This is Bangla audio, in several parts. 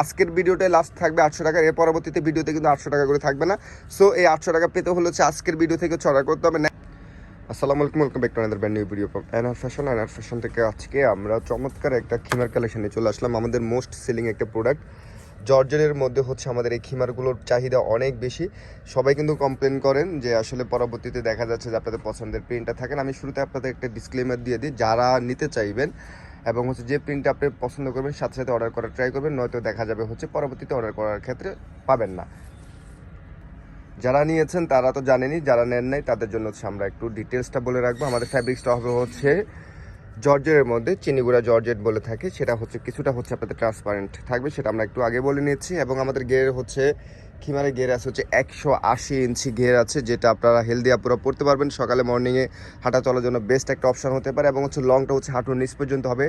আজকের ভিডিওটাই লাস্ট থাকবে 800 টাকা, এর পরবর্তীতে ভিডিওতে কিন্তু 800 টাকা করে থাকবে না। সো এই 800 টাকা পেতে হলে হচ্ছে আজকের ভিডিও থেকে অর্ডার করতে হবে। আসসালামু আলাইকুম, welcome back to another brand new video from NR fashion. NR fashion থেকে আজকে আমরা চমৎকার একটা খিমার কালেকশনে চলে আসলাম। আমাদের মোস্ট সেলিং একটা প্রোডাক্ট জর্জেটের মধ্যে হচ্ছে আমাদের এই খিমারগুলোর চাহিদা অনেক বেশি। সবাই কিন্তু কমপ্লেন করেন যে আসলে পরবর্তীতে দেখা যাচ্ছে যে আপনাদের পছন্দের প্রিন্টটা থাকে না। আমি শুরুতে আপনাদের একটা ডিসক্লেমার দিয়ে দিই, যারা নিতে চাইবেন এবং হচ্ছে যে প্রিন্টটা আপনি পছন্দ করবেন সাথে সাথে অর্ডার করার ট্রাই করবেন, নয়তো দেখা যাবে হচ্ছে পরবর্তীতে অর্ডার করার ক্ষেত্রে পাবেন না। যারা নিয়েছেন তারা তো জানেনই, যারা নেন নাই তাদের জন্য হচ্ছে আমরা একটু ডিটেলসটা বলে রাখবো। আমাদের ফ্যাব্রিক্সটা হবে হচ্ছে জর্জেটের মধ্যে, চিনিগুড়া জর্জেট বলে থাকে। সেটা হচ্ছে কিছুটা হচ্ছে আপনাদের ট্রান্সপারেন্ট থাকবে, সেটা আমরা একটু আগে বলে নিচ্ছি। এবং আমাদের গের হচ্ছে খিমারে গের আছে হচ্ছে 180 ইঞ্চি গের আছে, যেটা আপনারা হেলদি আপুরা পড়তে পারবেন। সকালে মর্নিংয়ে হাঁটা চলার জন্য বেস্ট একটা অপশন হতে পারে। এবং হচ্ছে লংটা হচ্ছে হাঁটুর নিচ পর্যন্ত হবে,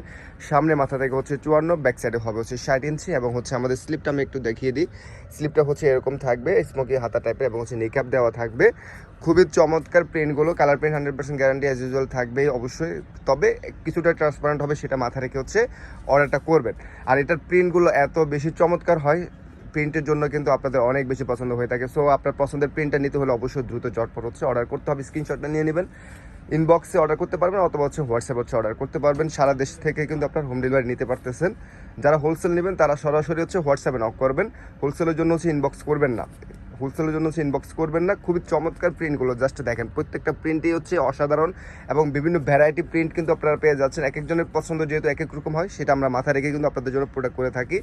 সামনে মাথা থেকে হচ্ছে 54, ব্যাক সাইডে হবে হচ্ছে 60 ইঞ্চি। এবং হচ্ছে আমাদের স্লিপটা আমি একটু দেখিয়ে দিই। স্লিপটা হচ্ছে এরকম থাকবে, স্মোকি হাতা টাইপের, এবং হচ্ছে নিকাপ দেওয়া থাকবে। খুবই চমৎকার প্রিন্টগুলো, colour print 100% guarantee as usual থাকবেই অবশ্যই, তবে কিছুটা ট্রান্সপারেন্ট হবে, সেটা মাথা রেখে হচ্ছে অর্ডারটা করবেন। আর এটার প্রিন্টগুলো এত বেশি চমৎকার হয়, প্রিন্টের জন্য কিন্তু আপনাদের অনেক বেশি পছন্দ হয়ে থাকে। সো আপনার পছন্দের প্রিন্টটা নিতে হলে অবশ্যই দ্রুত চটপট হচ্ছে অর্ডার করতে হবে। স্ক্রিনশটটা নিয়ে নেবেন, ইনবক্সে অর্ডার করতে পারবেন অথবা হচ্ছে হোয়াটসঅ্যাপ হচ্ছে অর্ডার করতে পারবেন। সারা দেশ থেকে কিন্তু আপনার হোম ডেলিভারি নিতে পারতেছেন। যারা হোলসেল নেবেন তারা সরাসরি হচ্ছে হোয়াটসঅ্যাপে নক করবেন, হোলসেলের জন্য হচ্ছে ইনবক্স করবেন না। খুবই চমৎকার প্রিন্টগুলো জাস্ট দেখেন, প্রত্যেকটা প্রিন্টই হচ্ছে অসাধারণ এবং বিভিন্ন ভ্যারাইটি প্রিন্ট কিন্তু আপনারা পেয়ে যাচ্ছেন। এক একজনের পছন্দ যেহেতু এক এক রকম হয়, সেটা আমরা মাথায় রেখে কিন্তু আপনাদের জন্য প্রোডাক্ট করে থাকি।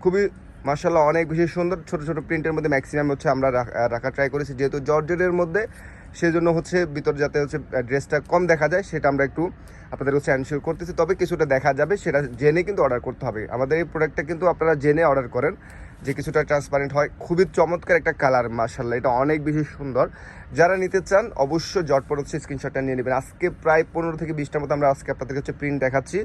খুবই মাশাআল্লাহ অনেক বেশি সুন্দর। ছোট ছোট প্রিন্টের মধ্যে ম্যাক্সিমাম হচ্ছে আমরা রাখা ট্রাই করেছি, যেহেতু জর্জেটের মধ্যে, সেই জন্য হচ্ছে ভিতর যাতে হচ্ছে ড্রেসটা কম দেখা যায় সেটা আমরা একটু আপনাদের হচ্ছে এনশিওর করতেছি। তবে কিছুটা দেখা যাবে, সেটা জেনে কিন্তু অর্ডার করতে হবে। আমাদের এই প্রোডাক্টটা কিন্তু আপনারা জেনে অর্ডার করেন, যে কিছুটা ট্রান্সপারেন্ট হয়। খুবই চমৎকার একটা কালার, মাশাআল্লাহ এটা অনেক বেশি সুন্দর। যারা নিতে চান অবশ্যই জটপট হচ্ছে স্ক্রিনশটটা নিয়ে নেবেন। আজকে প্রায় 15 থেকে 20টার মতো আমরা আজকে আপনাদের হচ্ছে প্রিন্ট দেখাচ্ছি,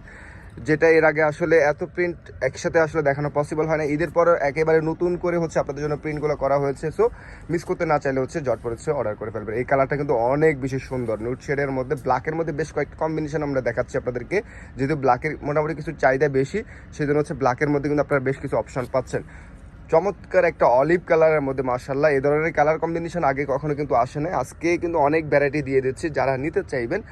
যেটা এর আগে আসলে এত প্রিন্ট একসাথে আসলে দেখানো পসিবল হয় না। ঈদের পর একেবারে নতুন করে হচ্ছে আপনাদের জন্য প্রিন্টগুলো করা হয়েছে। সো মিস করতে না চাইলে হচ্ছে জটপট হচ্ছে অর্ডার করে ফেলবেন। এই কালারটা কিন্তু অনেক বেশি সুন্দর, নুড শেডের মধ্যে ব্ল্যাকের মধ্যে বেশ কয়েকটা কম্বিনেশন আমরা দেখাচ্ছি আপনাদেরকে। যেহেতু ব্ল্যাকের মোটামুটি কিছু চাহিদা বেশি, সেই জন্য হচ্ছে ব্ল্যাকের মধ্যে কিন্তু আপনারা বেশ কিছু অপশন পাচ্ছেন। চমৎকার একটা অলিভ কালারের মধ্যে, মাশাআল্লাহ এই ধরনের কালার কম্বিনেশন আগে কখনো কিন্তু আসে না। আজকে কিন্তু অনেক ভ্যারাইটি দিয়ে দিচ্ছি, যারা নিতে চাইবেন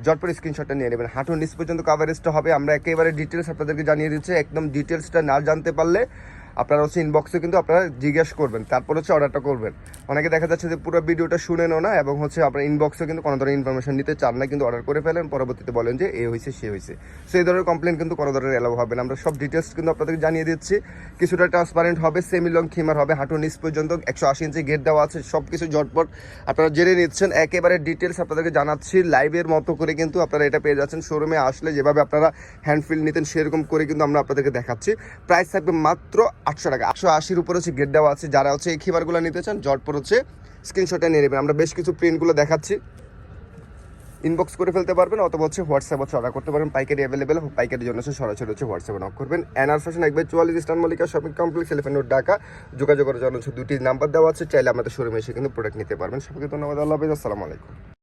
জটপট স্ক্রিনশটটা নিয়ে নেবেন। হাঁটুর নিচ পর্যন্ত কাভারেজটা হবে, আমরা একেবারে ডিটেলস আপনাদেরকে জানিয়ে দিচ্ছি। একদম ডিটেলসটা না জানতে পারলে আপনারা হচ্ছে ইনবক্সে কিন্তু আপনারা জিজ্ঞেস করবেন, তারপর হচ্ছে অর্ডারটা করবেন। অনেকে দেখা যাচ্ছে যে পুরো ভিডিওটা শুনেনও না এবং হচ্ছে আপনার ইনবক্সে কিন্তু কোনো ধরনের ইনফরমেশন নিতে চান না, কিন্তু অর্ডার করে ফেলেন, পরবর্তীতে বলেন যে এ হয়েছে সে হয়েছে। সো এই ধরনের কমপ্লেন কিন্তু কোনো ধরনের এলাও হবে না। আমরা সব ডিটেলস কিন্তু আপনাদেরকে জানিয়ে দিচ্ছি। কিছুটা ট্রান্সপারেন্ট হবে, সেমি লং খিমার হবে, হাঁটুর নিচ পর্যন্ত 180 ইঞ্চি গেট দেওয়া আছে। সব কিছু জটপট আপনারা জেনে নিচ্ছেন, একেবারে ডিটেলস আপনাদেরকে জানাচ্ছি লাইভের মতো করে। কিন্তু আপনারা এটা পেয়ে যাচ্ছেন শোরুমে আসলে, যেভাবে আপনারা হ্যান্ডফিল নিতেন সেরকম করে কিন্তু আমরা আপনাদেরকে দেখাচ্ছি। প্রাইস থাকবে মাত্র 800 টাকা। 880-র উপরে হচ্ছে গেট দেওয়া আছে। যারা হচ্ছে এই খিমারগুলো নিতে চান জটপট হচ্ছে স্ক্রিনশটটা নিয়ে নেবেন। আমরা বেশ কিছু প্রিন্টগুলো দেখাচ্ছি, ইনবক্স করে ফেলতে পারবেন অথবা হচ্ছে হোয়াটসঅ্যাপ হচ্ছে অর্ডার করতে পারবেন। পাইকারি অ্যাভেলেবেল, পাইকারির জন্য হচ্ছে সরাসরি হচ্ছে হোয়াটসঅ্যাপে নক করবেন। NR fashion 1/44 eastern Mallika shopping complex, elephant road, Dhaka. যোগাযোগের জন্য হচ্ছে 2টি নাম্বার দেওয়া আছে, চাইলে আমাদের শোরুমে এসে কিন্তু প্রোডাক্ট নিতে পারবেন। সবাইকে ধন্যবাদ, আল্লাহ হাফেজ, আসসালামু আলাইকুম।